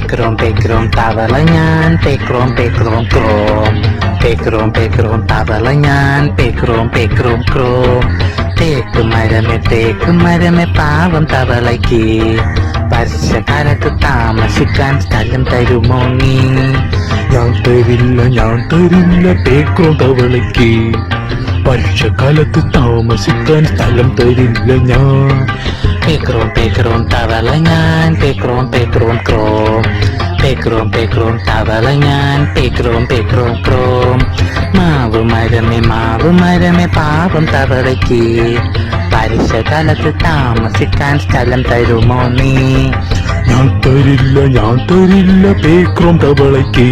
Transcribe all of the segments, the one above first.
പേക്രോം തവള ഞാൻ പേക്രോം ക്രോം പേക്രോം തവള ഞാൻ പേക്രോം ക്രോം തേക്ക് മരമേ പാവം തവളയ്ക്ക് വർഷകാലത്ത് താമസിക്കാൻ സ്ഥലം തരുമോ നീ? ഞാൻ തരില്ല പേക്രോം തവളയ്ക്ക് വർഷകാലത്ത് താമസിക്കാൻ സ്ഥലം തരില്ല ഞാൻ. പേക്രോം തവള ഞാൻ പേക്രോം ക്രോം പേക്രോം തവള ഞാൻ പേക്രോം ക്രോം മാവ് മരമേ പാവം തവളയ്ക്ക് വർഷകാലത്ത് താമസിക്കാൻ സ്ഥലം തരുമോ നീ? ഞാൻ തരില്ല പേക്രോം തവളയ്ക്ക്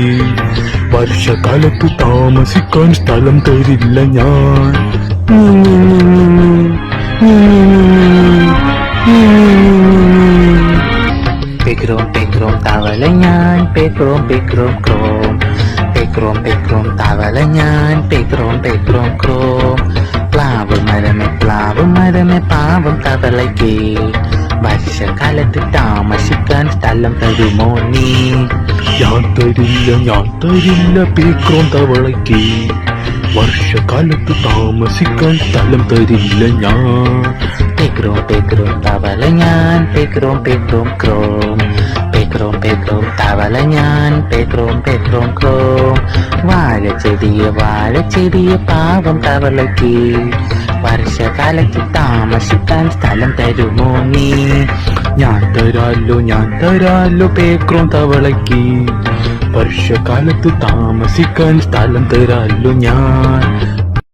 വർഷകാലത്ത് താമസിക്കാൻ സ്ഥലം തരില്ല ഞാൻ. പേക്രോം തവള ഞാൻ പേക്രോം ക്രോം പേക്രോം തവള ഞാൻ പേക്രോം ക്രോം പ്ലാവ് മരമേ പാവം തവളയ്ക്ക് വർഷകാലത്ത് താമസിക്കാൻ സ്ഥലം തരുമോ നീ? ഞാൻ തരില്ല പേക്രോം തവളയ്ക്ക് വർഷകാലത്ത് താമസിക്കാൻ സ്ഥലം തരില്ല ഞാൻ. പേക്രോം തവള ഞാൻ പേക്രോം ക്രോം പേക്രോം തവള ഞാൻ പേക്രോം ക്രോം വാഴച്ചെടിയെ പാവം തവളയ്ക്ക് വർഷകാലത്ത് താമസിക്കാൻ സ്ഥലം തരുമോ നീ? ഞാൻ തരാലോ പേക്രോം തവളയ്ക്ക് വർഷകാലത്ത് താമസിക്കാൻ സ്ഥലം തരാലോ ഞാൻ.